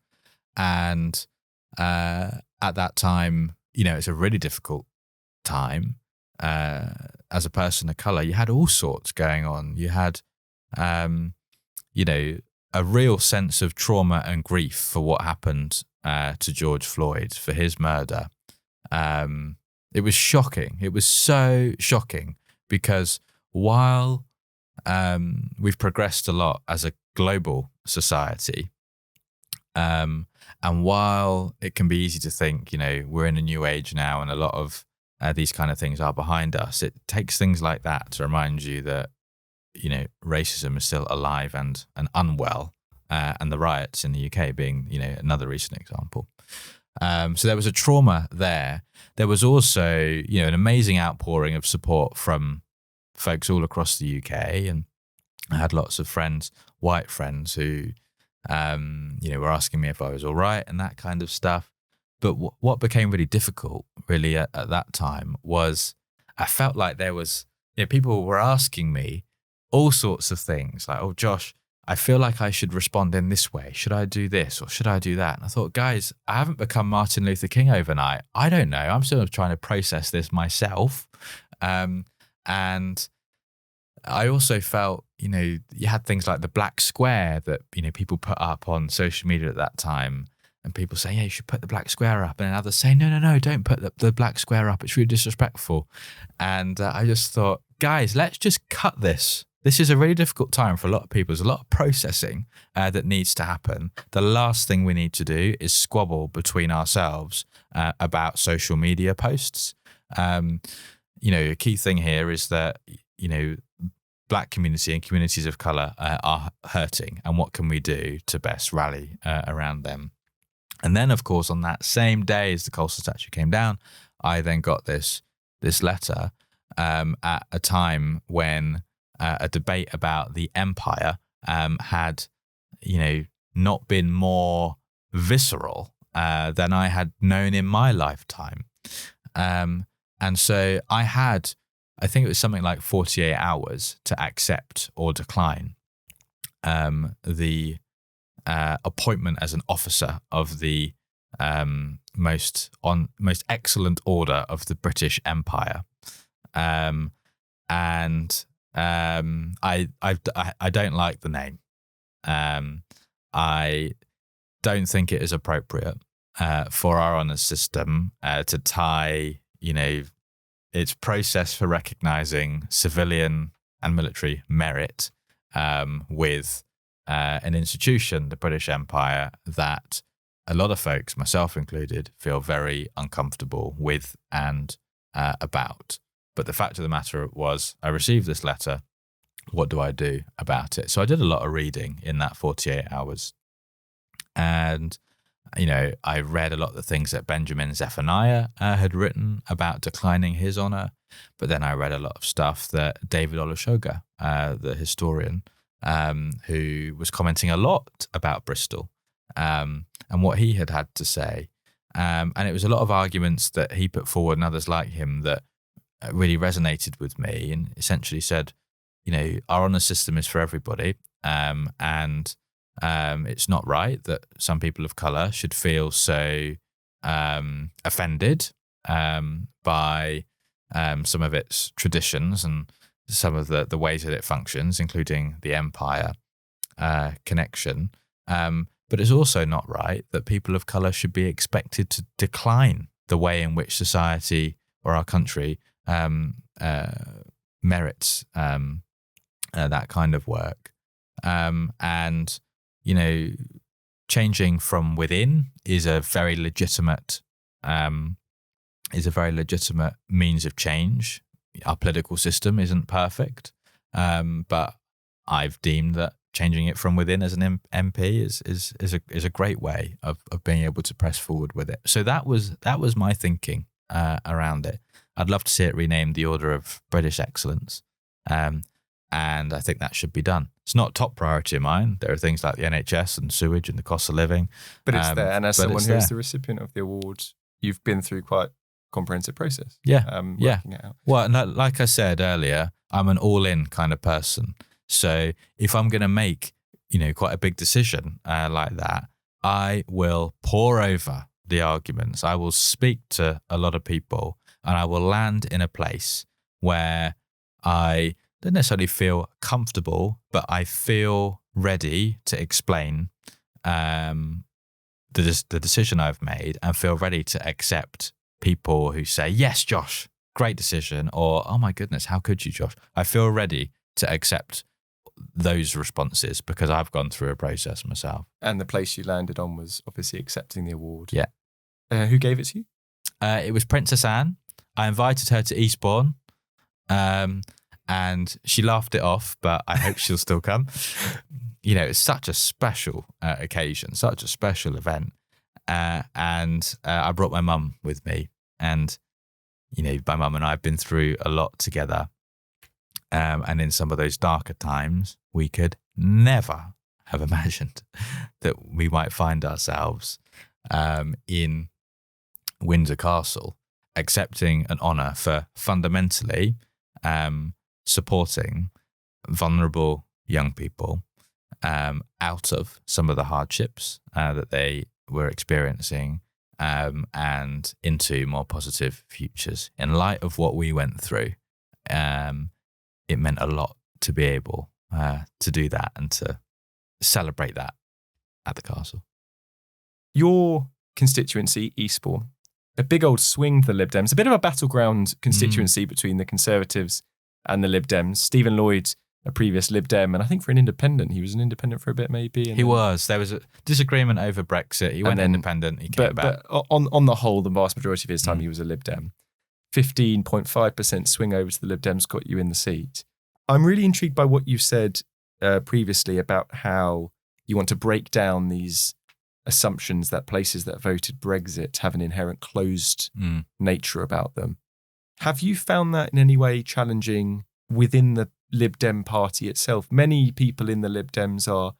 at that time, it's a really difficult time. As a person of colour, you had all sorts going on. You had, a real sense of trauma and grief for what happened to George Floyd, for his murder. It was shocking. It was so shocking because while we've progressed a lot as a global society, And while it can be easy to think, we're in a new age now and a lot of these kind of things are behind us, it takes things like that to remind you that, racism is still alive and unwell, and the riots in the UK being, another recent example. So there was a trauma there. There was also, an amazing outpouring of support from folks all across the UK. And I had lots of friends, white friends, who, were asking me if I was all right and that kind of stuff. But what became really difficult, really, at that time was I felt like there was, people were asking me all sorts of things like, oh, Josh, I feel like I should respond in this way. Should I do this or should I do that? And I thought, guys, I haven't become Martin Luther King overnight. I don't know. I'm still trying to process this myself. And I also felt, you had things like the black square that, people put up on social media at that time. And people say, yeah, you should put the black square up. And others say, no, don't put the black square up. It's really disrespectful. And I just thought, guys, let's just cut this. This is a really difficult time for a lot of people. There's a lot of processing that needs to happen. The last thing we need to do is squabble between ourselves about social media posts. A key thing here is that, Black community and communities of colour are hurting. And what can we do to best rally around them? And then, of course, on that same day as the Colston statue came down, I then got this letter at a time when a debate about the empire had, not been more visceral than I had known in my lifetime. And so I think it was something like 48 hours to accept or decline the appointment as an officer of the most excellent order of the British Empire. I don't like the name. I don't think it is appropriate for our honours system to tie, its process for recognising civilian and military merit with an institution, the British Empire, that a lot of folks, myself included, feel very uncomfortable with and about. But the fact of the matter was, I received this letter. What do I do about it? So I did a lot of reading in that 48 hours. And, I read a lot of the things that Benjamin Zephaniah had written about declining his honour. But then I read a lot of stuff that David Olusoga, the historian, who was commenting a lot about Bristol and what he had to say. And it was a lot of arguments that he put forward and others like him that really resonated with me, and essentially said, our honour system is for everybody. And it's not right that some people of colour should feel so offended by some of its traditions and some of the ways that it functions, including the empire connection. But it's also not right that people of colour should be expected to decline the way in which society or our country merits that kind of work. And, changing from within is a very legitimate means of change. Our political system isn't perfect, but I've deemed that changing it from within as an MP is a great way of being able to press forward with it. So that was my thinking around it. I'd love to see it renamed the Order of British Excellence, and I think that should be done. It's not top priority of mine. There are things like the NHS and sewage and the cost of living, but it's there. And as someone who is the recipient of the award, you've been through quite a comprehensive process. Working it out. Well, like I said earlier, I'm an all-in kind of person. So if I'm going to make, quite a big decision like that, I will pore over the arguments. I will speak to a lot of people, and I will land in a place where I don't necessarily feel comfortable, but I feel ready to explain the decision I've made, and feel ready to accept people who say, yes, Josh, great decision, or, oh my goodness, how could you, Josh? I feel ready to accept those responses because I've gone through a process myself. And the place you landed on was obviously accepting the award. Yeah. Who gave it to you? It was Princess Anne. I invited her to Eastbourne, and she laughed it off, but I hope she'll still come. You know, it's such a special occasion, such a special event. And I brought my mum with me. And, you know, my mum and I have been through a lot together. And in some of those darker times, we could never have imagined that we might find ourselves in Windsor Castle, accepting an honour for fundamentally supporting vulnerable young people out of some of the hardships that they were experiencing and into more positive futures. In light of what we went through, it meant a lot to be able to do that and to celebrate that at the castle. Your constituency, Eastbourne, a big old swing for the Lib Dems, a bit of a battleground constituency between the Conservatives and the Lib Dems. Stephen Lloyd, a previous Lib Dem, and I think for an independent, he was an independent for a bit maybe. He was. There was a disagreement over Brexit. He went independent. He came back. But on the whole, the vast majority of his time, he was a Lib Dem. 15.5% swing over to the Lib Dems got you in the seat. I'm really intrigued by what you said previously about how you want to break down these assumptions that places that voted Brexit have an inherent closed nature about them. Have you found that in any way challenging within the Lib Dem party itself? Many people in the Lib Dems are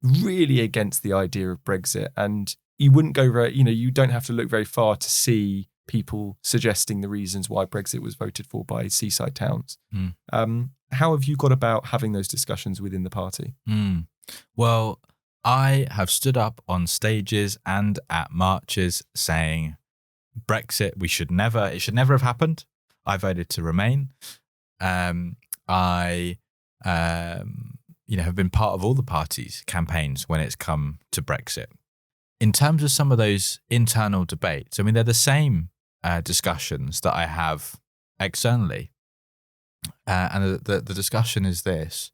really against the idea of Brexit, and you wouldn't go very, you don't have to look very far to see people suggesting the reasons why Brexit was voted for by seaside towns. How have you got about having those discussions within the party? Well, I have stood up on stages and at marches saying Brexit, it should never have happened. I voted to remain. I have been part of all the party's campaigns when it's come to Brexit. In terms of some of those internal debates, I mean, they're the same discussions that I have externally. And the discussion is this,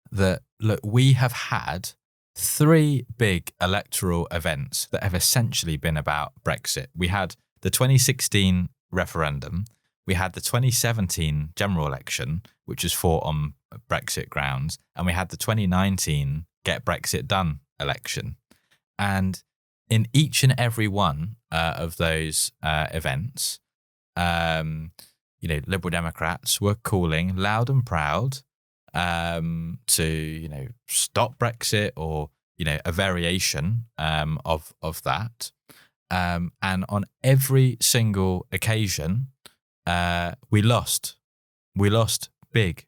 that, look, we have had 3 big electoral events that have essentially been about Brexit. We had the 2016 referendum. We had the 2017 general election, which was fought on Brexit grounds. And we had the 2019 Get Brexit Done election. And in each and every one of those events, Liberal Democrats were calling loud and proud to, stop Brexit or, a variation of that. And on every single occasion, we lost. We lost big.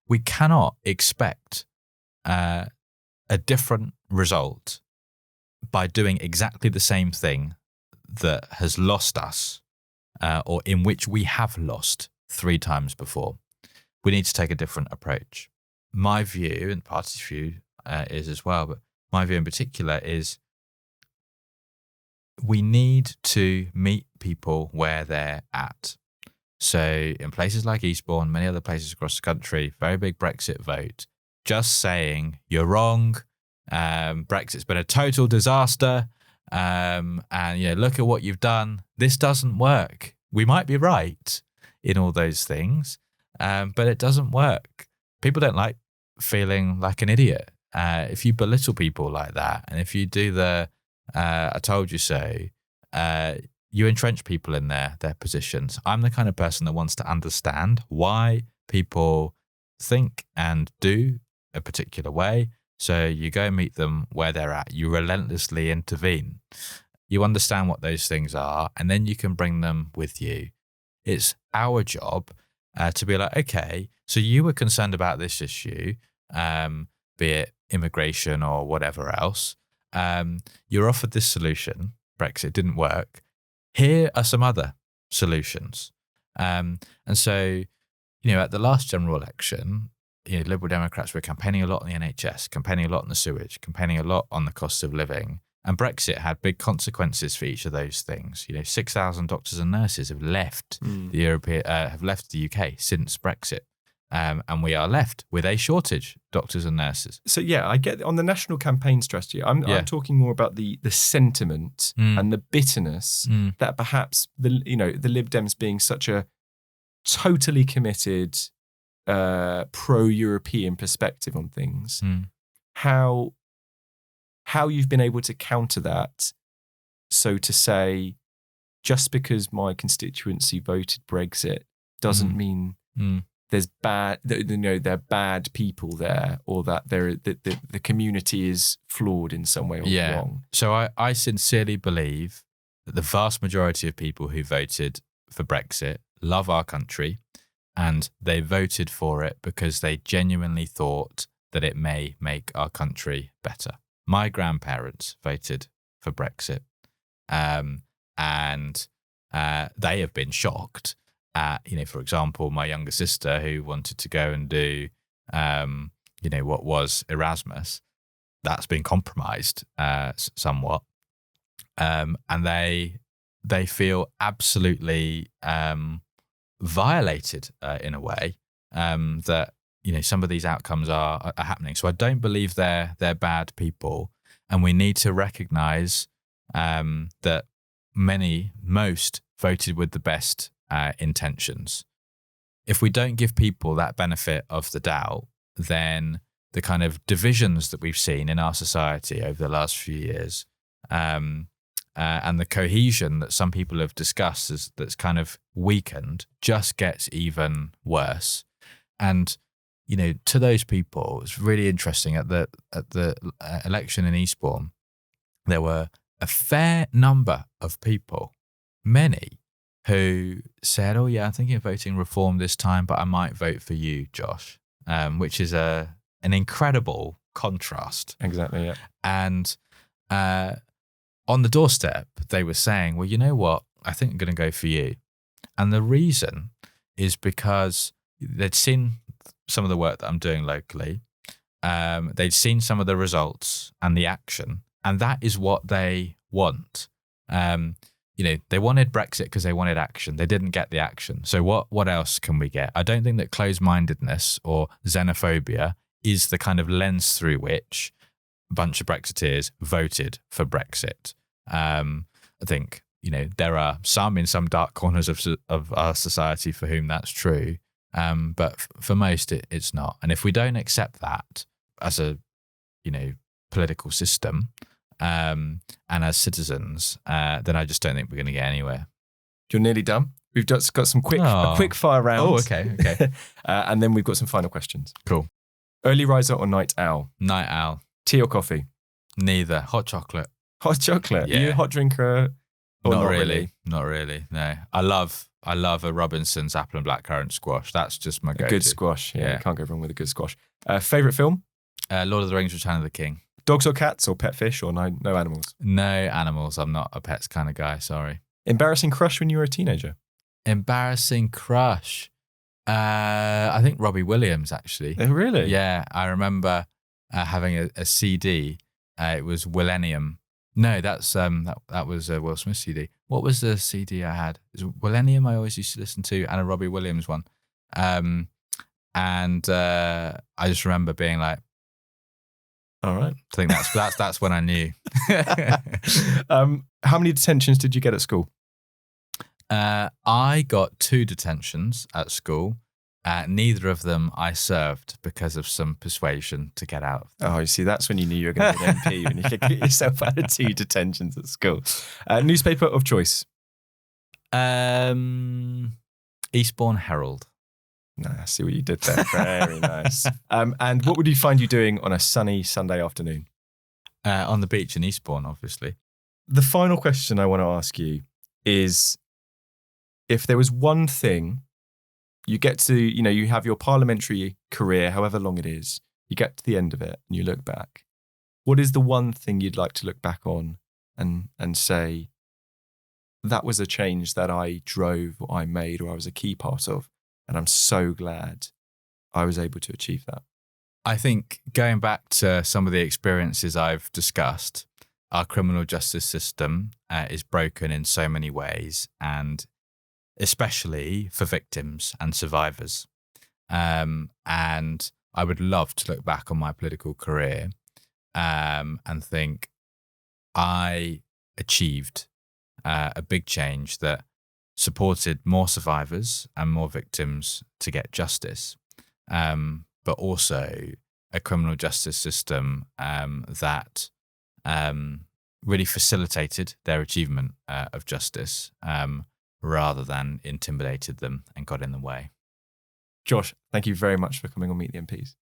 We cannot expect a different result by doing exactly the same thing that has lost us or in which we have lost 3 times before. We need to take a different approach. My view, and the party's view is as well, but my view in particular is we need to meet people where they're at. So in places like Eastbourne, many other places across the country, very big Brexit vote, just saying you're wrong, Brexit's been a total disaster, and look at what you've done. This doesn't work. We might be right in all those things, but it doesn't work. People don't like feeling like an idiot. If you belittle people like that, and if you do the I told you so, you entrench people in their positions. I'm the kind of person that wants to understand why people think and do a particular way. So you go meet them where they're at. You relentlessly intervene. You understand what those things are, and then you can bring them with you. It's our job to be like, okay, so you were concerned about this issue, be it immigration or whatever else. You're offered this solution. Brexit didn't work. Here are some other solutions. And so, at the last general election, Liberal Democrats were campaigning a lot on the NHS, campaigning a lot on the sewage, campaigning a lot on the cost of living. And Brexit had big consequences for each of those things. 6,000 doctors and nurses have left the UK since Brexit. And we are left with a shortage, doctors and nurses. So yeah, I get on the national campaign strategy. I'm talking more about the sentiment and the bitterness that perhaps the Lib Dems being such a totally committed pro-European perspective on things, how you've been able to counter that. So to say, just because my constituency voted Brexit doesn't mean there's there are bad people there, or that the community is flawed in some way or wrong. So I sincerely believe that the vast majority of people who voted for Brexit love our country, and they voted for it because they genuinely thought that it may make our country better. My grandparents voted for Brexit, and they have been shocked at, for example, my younger sister who wanted to go and do, what was Erasmus. That's been compromised somewhat, and they feel absolutely violated in a way that some of these outcomes are happening. So I don't believe they're bad people, and we need to recognise that most voted with the best intentions. If we don't give people that benefit of the doubt, then the kind of divisions that we've seen in our society over the last few years, and the cohesion that some people have discussed that's kind of weakened, just gets even worse. And to those people, it's really interesting. At the election in Eastbourne, there were a fair number of people, many, who said, "Oh yeah, I'm thinking of voting Reform this time, but I might vote for you, Josh," which is an incredible contrast. Exactly, yeah. And on the doorstep, they were saying, "Well, you know what? I think I'm going to go for you." And the reason is because they'd seen some of the work that I'm doing locally. They'd seen some of the results and the action, and that is what they want. They wanted Brexit because they wanted action. They didn't get the action. So what else can we get? I don't think that closed-mindedness or xenophobia is the kind of lens through which a bunch of Brexiteers voted for Brexit. I think, there are some in some dark corners of our society for whom that's true. But for most, it's not. And if we don't accept that as a, political system, and as citizens, then I just don't think we're going to get anywhere. You're nearly done. We've just got some quick fire rounds. Oh, okay. And then we've got some final questions. Cool. Early riser or night owl? Night owl. Tea or coffee? Neither. Hot chocolate. Hot chocolate? Yeah. Are you a hot drinker? Or not really? Not really. No. I love a Robinson's apple and blackcurrant squash. That's just my go-to. A good squash. Yeah. Can't go wrong with a good squash. Favourite film? Lord of the Rings: Return of the King. Dogs or cats or pet fish or no animals? No animals. I'm not a pets kind of guy. Sorry. Embarrassing crush when you were a teenager? Embarrassing crush. I think Robbie Williams, actually. Oh, really? Yeah. I remember having a CD. It was Millennium. No, that was a Will Smith CD. What was the CD I had? It was Millennium I always used to listen to, and a Robbie Williams one. And I just remember being like, all right. I think that's when I knew. How many detentions did you get at school? I got 2 detentions at school. Neither of them I served because of some persuasion to get out. Oh, you see, that's when you knew you were going to be an MP, when you could get yourself out of 2 detentions at school. Newspaper of choice? Eastbourne Herald. No, I see what you did there. Very nice. And what would you find you doing on a sunny Sunday afternoon? On the beach in Eastbourne, obviously. The final question I want to ask you is, if there was one thing, you get to, you have your parliamentary career, however long it is, you get to the end of it and you look back. What is the one thing you'd like to look back on and say, that was a change that I drove or I made or I was a key part of, and I'm so glad I was able to achieve that? I think going back to some of the experiences I've discussed, our criminal justice system is broken in so many ways, and especially for victims and survivors. And I would love to look back on my political career and think I achieved a big change that supported more survivors and more victims to get justice, but also a criminal justice system that really facilitated their achievement of justice rather than intimidated them and got in the way. Josh, thank you very much for coming on Meet the MPs.